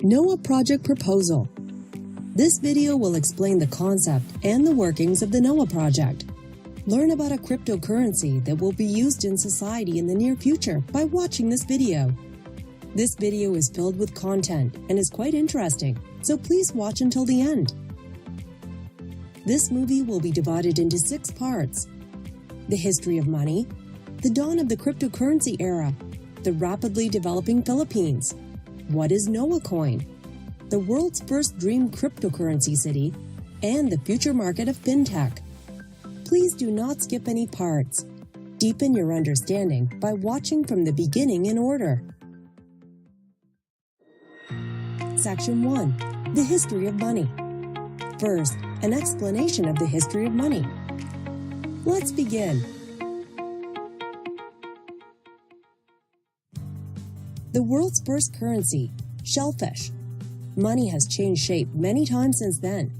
NOAA Project Proposal. This video will explain the concept and the workings of the NOAA project. Learn about a cryptocurrency that will be used in society in the near future by watching this video. This video is filled with content and is quite interesting, so please watch until the end. This movie will be divided into 6 parts: the history of money, the dawn of the cryptocurrency era, the rapidly developing Philippines, what is NOAA coin, the world's first dream cryptocurrency city, and the future market of fintech. Please do not skip any parts. Deepen your understanding by watching from the beginning in order. Section 1. The history of money. First, an explanation of the history of money. Let's begin. The world's first currency, shellfish. Money has changed shape many times since then.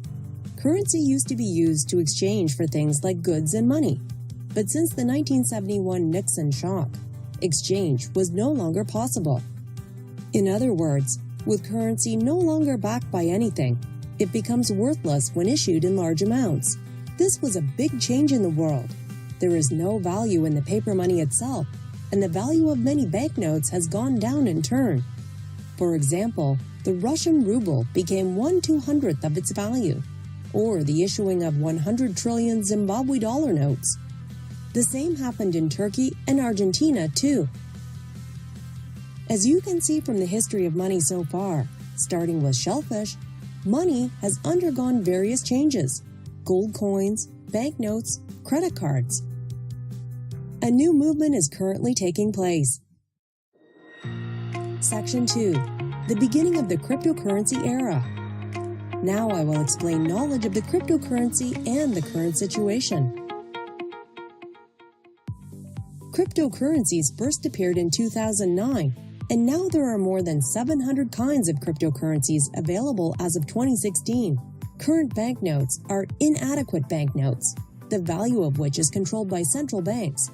Currency used to be used to exchange for things like goods and money. But since the 1971 Nixon shock, exchange was no longer possible. In other words, with currency no longer backed by anything, it becomes worthless when issued in large amounts. This was a big change in the world. There is no value in the paper money itself, and the value of many banknotes has gone down in turn. For example, the Russian ruble became 1/200th of its value, or the issuing of 100 trillion Zimbabwe dollar notes. The same happened in Turkey and Argentina too. As you can see from the history of money so far, starting with shellfish, money has undergone various changes: gold coins, banknotes, credit cards. A new movement is currently taking place. Section 2. The beginning of the cryptocurrency era. Now I will explain knowledge of the cryptocurrency and the current situation. Cryptocurrencies first appeared in 2009, and now there are more than 700 kinds of cryptocurrencies available as of 2016. Current banknotes are inadequate banknotes, the value of which is controlled by central banks.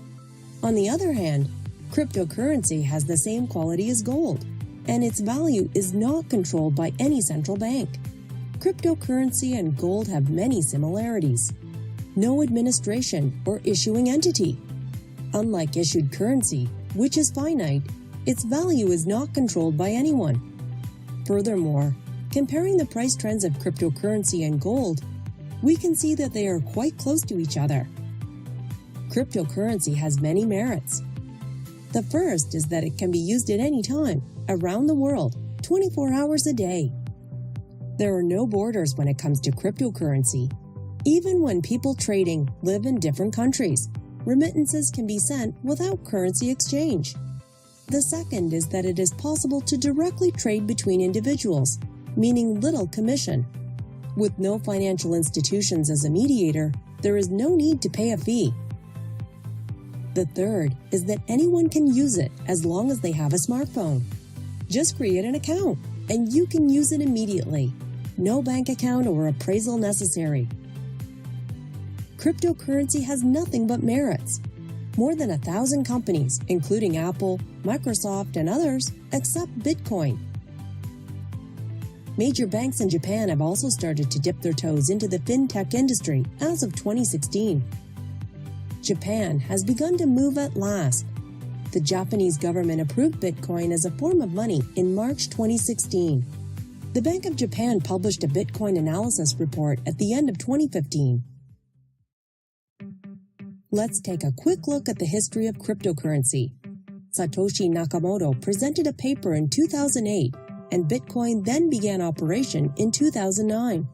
On the other hand, cryptocurrency has the same quality as gold, and its value is not controlled by any central bank. Cryptocurrency and gold have many similarities. No administration or issuing entity. Unlike issued currency, which is finite, its value is not controlled by anyone. Furthermore, comparing the price trends of cryptocurrency and gold, we can see that they are quite close to each other. Cryptocurrency has many merits. The first is that it can be used at any time, around the world, 24 hours a day. There are no borders when it comes to cryptocurrency. Even when people trading live in different countries, remittances can be sent without currency exchange. The second is that it is possible to directly trade between individuals, meaning little commission. With no financial institutions as a mediator, there is no need to pay a fee. The third is that anyone can use it as long as they have a smartphone. Just create an account, and you can use it immediately. No bank account or appraisal necessary. Cryptocurrency has nothing but merits. More than 1,000 companies, including Apple, Microsoft, and others, accept Bitcoin. Major banks in Japan have also started to dip their toes into the fintech industry as of 2016. Japan has begun to move at last. The Japanese government approved Bitcoin as a form of money in March 2016. The Bank of Japan published a Bitcoin analysis report at the end of 2015. Let's take a quick look at the history of cryptocurrency. Satoshi Nakamoto presented a paper in 2008, and Bitcoin then began operation in 2009.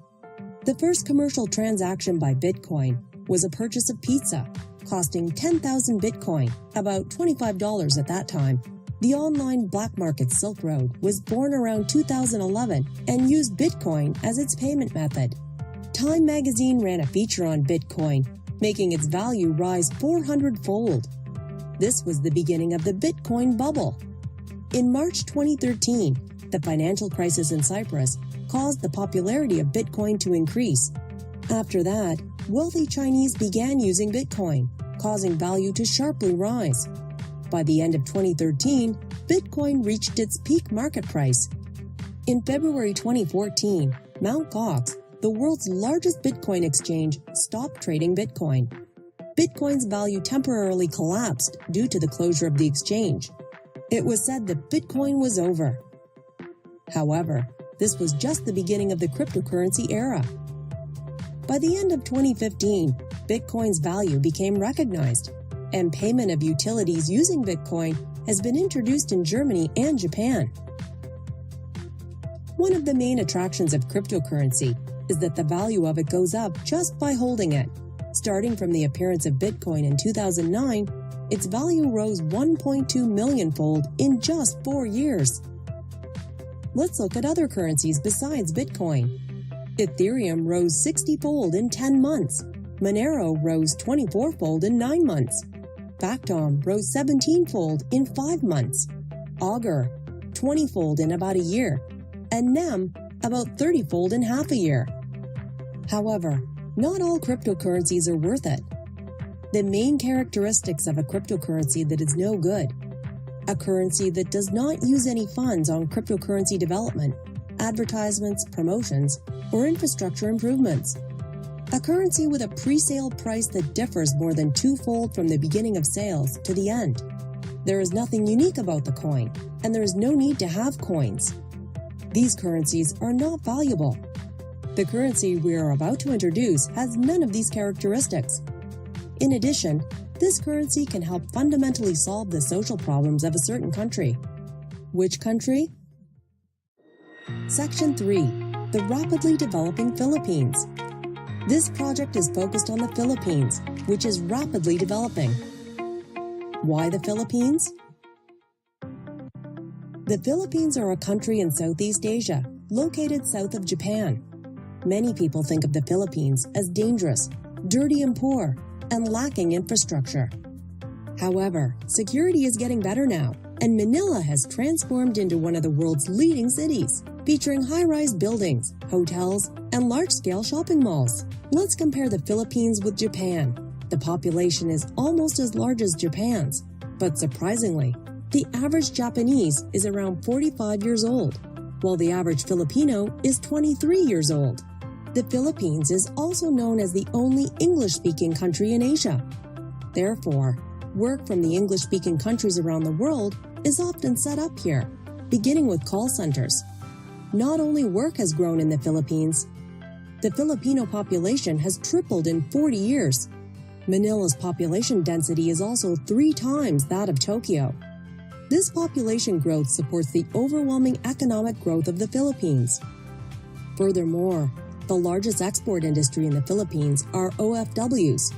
The first commercial transaction by Bitcoin was a purchase of pizza, costing 10,000 Bitcoin, about $25 at that time. The online black market Silk Road was born around 2011 and used Bitcoin as its payment method. Time magazine ran a feature on Bitcoin, making its value rise 400-fold. This was the beginning of the Bitcoin bubble. In March 2013, the financial crisis in Cyprus caused the popularity of Bitcoin to increase. After that, wealthy Chinese began using Bitcoin, causing value to sharply rise. By the end of 2013, Bitcoin reached its peak market price. In February 2014, Mt. Gox, the world's largest Bitcoin exchange, stopped trading Bitcoin. Bitcoin's value temporarily collapsed due to the closure of the exchange. It was said that Bitcoin was over. However, this was just the beginning of the cryptocurrency era. By the end of 2015, Bitcoin's value became recognized, and payment of utilities using Bitcoin has been introduced in Germany and Japan. One of the main attractions of cryptocurrency is that the value of it goes up just by holding it. Starting from the appearance of Bitcoin in 2009, its value rose 1.2 million-fold in just 4 years. Let's look at other currencies besides Bitcoin. Ethereum rose 60-fold in 10 months. Monero rose 24-fold in 9 months. Factom rose 17-fold in 5 months. Augur, 20-fold in about a year. And NEM, about 30-fold in half a year. However, not all cryptocurrencies are worth it. The main characteristics of a cryptocurrency that is no good: a currency that does not use any funds on cryptocurrency development, advertisements, promotions, or infrastructure improvements. A currency with a pre-sale price that differs more than twofold from the beginning of sales to the end. There is nothing unique about the coin, and there is no need to have coins. These currencies are not valuable. The currency we are about to introduce has none of these characteristics. In addition, this currency can help fundamentally solve the social problems of a certain country. Which country? Section 3. The rapidly developing Philippines. This project is focused on the Philippines, which is rapidly developing. Why the Philippines? The Philippines are a country in Southeast Asia, located south of Japan. Many people think of the Philippines as dangerous, dirty and poor, and lacking infrastructure. However, security is getting better now, and Manila has transformed into one of the world's leading cities, featuring high-rise buildings, hotels, and large-scale shopping malls. Let's compare the Philippines with Japan. The population is almost as large as Japan's, but surprisingly, the average Japanese is around 45 years old, while the average Filipino is 23 years old. The Philippines is also known as the only English-speaking country in Asia. Therefore, work from the English-speaking countries around the world is often set up here, beginning with call centers. Not only work has grown in the Philippines, the Filipino population has tripled in 40 years. Manila's population density is also 3 times that of Tokyo. This population growth supports the overwhelming economic growth of the Philippines. Furthermore, the largest export industry in the Philippines are OFWs.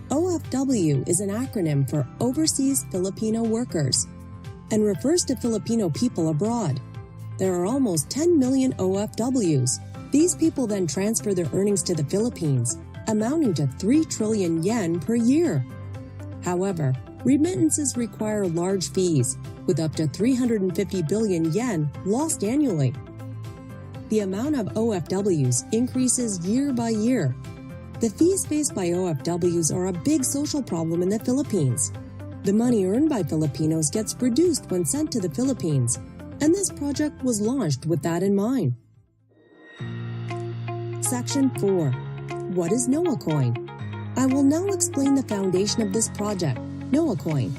OFW is an acronym for Overseas Filipino Workers and refers to Filipino people abroad. There are almost 10 million OFWs. These people then transfer their earnings to the Philippines, amounting to 3 trillion yen per year. However, remittances require large fees, with up to 350 billion yen lost annually. The amount of OFWs increases year by year. The fees faced by OFWs are a big social problem in the Philippines. The money earned by Filipinos gets reduced when sent to the Philippines, and this project was launched with that in mind. Section 4. What is Noah Coin? I will now explain the foundation of this project, Noah Coin.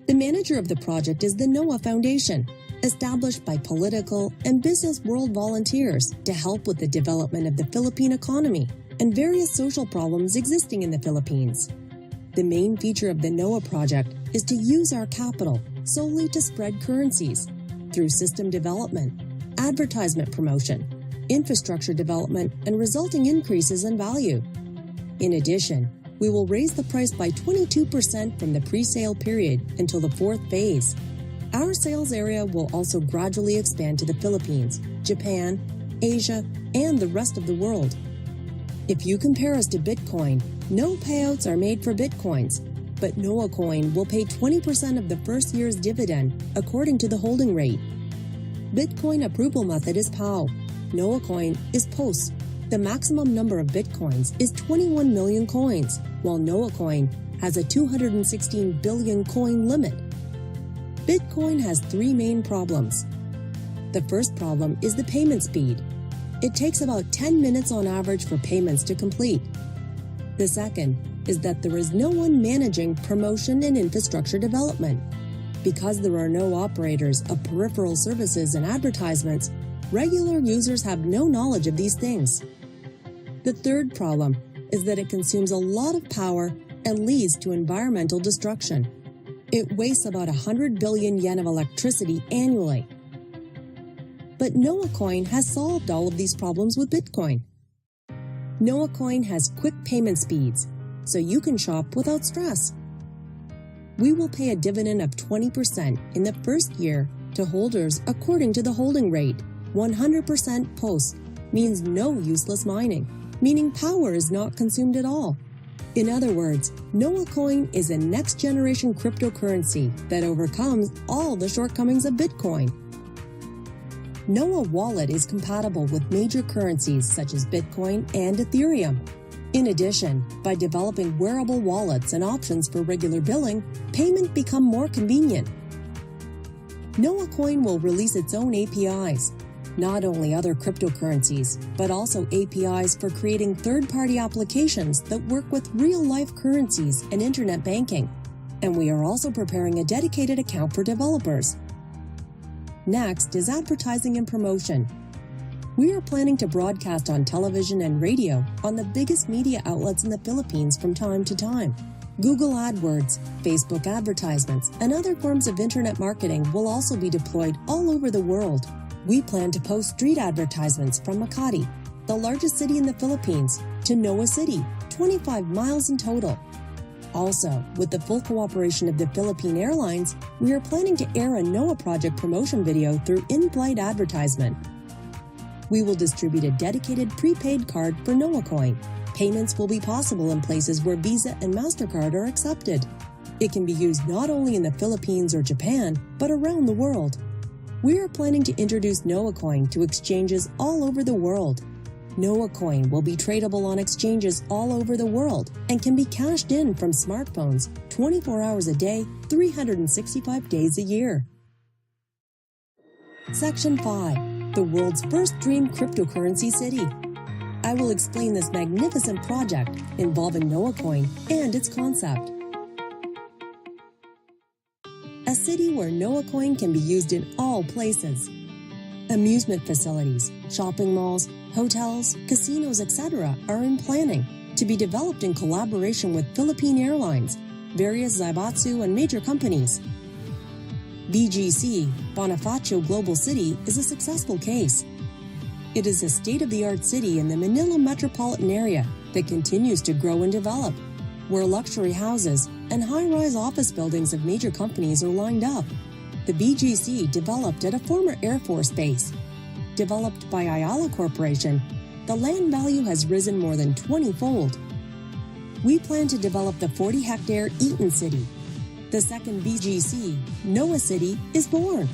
The manager of the project is the Noah Foundation, established by political and business world volunteers to help with the development of the Philippine economy and various social problems existing in the Philippines. The main feature of the Noah project is to use our capital solely to spread currencies through system development, advertisement promotion, infrastructure development, and resulting increases in value. In addition, we will raise the price by 22% from the pre-sale period until the 4th phase. Our sales area will also gradually expand to the Philippines, Japan, Asia, and the rest of the world. If you compare us to Bitcoin, no payouts are made for Bitcoins, but Noah Coin will pay 20% of the first year's dividend according to the holding rate. Bitcoin approval method is POW. Noah Coin is POS. The maximum number of Bitcoins is 21 million coins, while Noah Coin has a 216 billion coin limit. Bitcoin has three main problems. The first problem is the payment speed. It takes about 10 minutes on average for payments to complete. The second is that there is no one managing promotion and infrastructure development. Because there are no operators of peripheral services and advertisements, regular users have no knowledge of these things. The third problem is that it consumes a lot of power and leads to environmental destruction. It wastes about 100 billion yen of electricity annually. But Noah Coin has solved all of these problems with Bitcoin. Noah Coin has quick payment speeds, so you can shop without stress. We will pay a dividend of 20% in the first year to holders according to the holding rate. 100% post means no useless mining, meaning power is not consumed at all. In other words, Noah Coin is a next-generation cryptocurrency that overcomes all the shortcomings of Bitcoin. Noah Wallet is compatible with major currencies such as Bitcoin and Ethereum. In addition, by developing wearable wallets and options for regular billing, payment become more convenient. Noah Coin will release its own APIs, not only other cryptocurrencies, but also APIs for creating third-party applications that work with real-life currencies and internet banking. And we are also preparing a dedicated account for developers. Next is advertising and promotion. We are planning to broadcast on television and radio on the biggest media outlets in the Philippines from time to time. Google AdWords, Facebook advertisements, and other forms of internet marketing will also be deployed all over the world. We plan to post street advertisements from Makati, the largest city in the Philippines, to Noah City, 25 miles in total. Also, with the full cooperation of the Philippine Airlines, we are planning to air a Noah Project promotion video through in-flight advertisement. We will distribute a dedicated prepaid card for Noah Coin. Payments will be possible in places where Visa and MasterCard are accepted. It can be used not only in the Philippines or Japan, but around the world. We are planning to introduce Noah Coin to exchanges all over the world. Noah Coin will be tradable on exchanges all over the world and can be cashed in from smartphones 24 hours a day, 365 days a year. Section 5. The world's first dream cryptocurrency city. I will explain this magnificent project involving Noah Coin and its concept. A city where Noah Coin can be used in all places. Amusement facilities, shopping malls, hotels, casinos, etc. are in planning to be developed in collaboration with Philippine Airlines, various Zaibatsu and major companies. BGC, Bonifacio Global City, is a successful case. It is a state-of-the-art city in the Manila metropolitan area that continues to grow and develop, where luxury houses and high-rise office buildings of major companies are lined up. The BGC developed at a former Air Force base. Developed by Ayala Corporation, the land value has risen more than 20-fold. We plan to develop the 40-hectare Eaton City. The second BGC, Noah City, is born.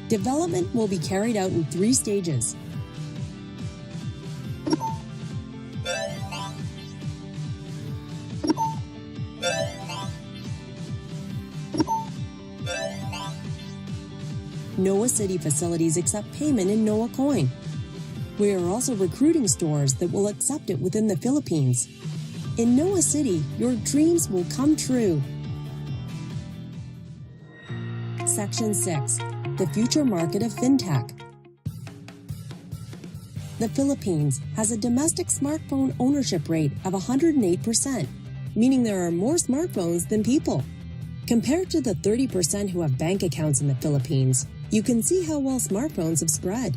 Development will be carried out in 3 stages. Noah City facilities accept payment in Noah Coin. We are also recruiting stores that will accept it within the Philippines. In Noah City, your dreams will come true. Section 6. The future market of fintech. The Philippines has a domestic smartphone ownership rate of 108%, meaning there are more smartphones than people. Compared to the 30% who have bank accounts in the Philippines, you can see how well smartphones have spread.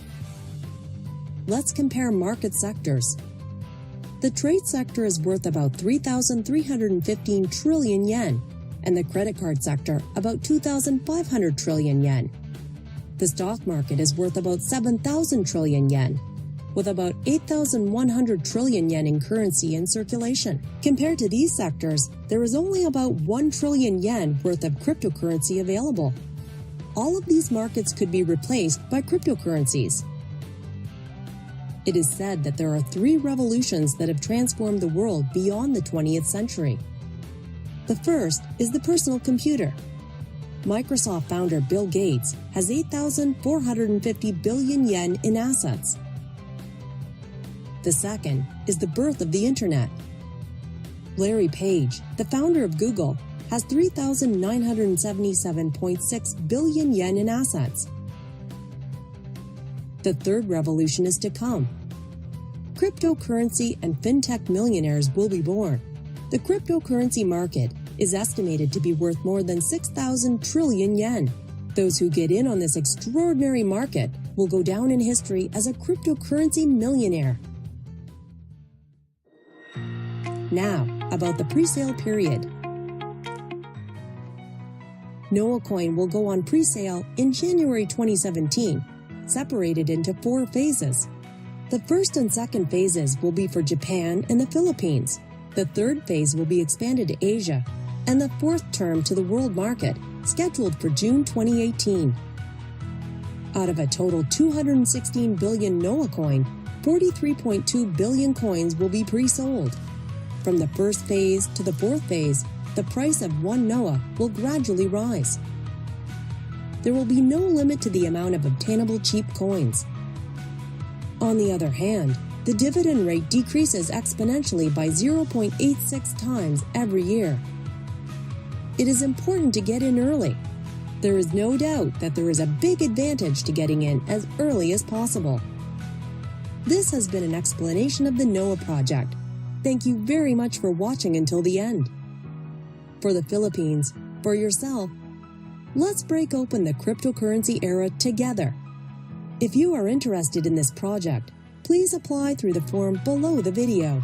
Let's compare market sectors. The trade sector is worth about 3,315 trillion yen, and the credit card sector about 2,500 trillion yen. The stock market is worth about 7,000 trillion yen, with about 8,100 trillion yen in currency in circulation. Compared to these sectors, there is only about 1 trillion yen worth of cryptocurrency available. All of these markets could be replaced by cryptocurrencies. It is said that there are 3 revolutions that have transformed the world beyond the 20th century. The first is the personal computer. Microsoft founder Bill Gates has 8,450 billion yen in assets. The second is the birth of the Internet. Larry Page, the founder of Google, has 3,977.6 billion yen in assets. The third revolution is to come. Cryptocurrency and fintech millionaires will be born. The cryptocurrency market is estimated to be worth more than 6,000 trillion yen. Those who get in on this extraordinary market will go down in history as a cryptocurrency millionaire. Now, about the pre-sale period. Noah Coin will go on pre-sale in January 2017, separated into 4 phases. The first and second phases will be for Japan and the Philippines. The third phase will be expanded to Asia, and the fourth term to the world market, scheduled for June 2018. Out of a total 216 billion Noah Coin, 43.2 billion coins will be pre-sold. From the first phase to the fourth phase, the price of one Noah will gradually rise. There will be no limit to the amount of obtainable cheap coins. On the other hand, the dividend rate decreases exponentially by 0.86 times every year. It is important to get in early. There is no doubt that there is a big advantage to getting in as early as possible. This has been an explanation of the Noah project. Thank you very much for watching until the end. For the Philippines, for yourself, let's break open the cryptocurrency era together. If you are interested in this project, please apply through the form below the video.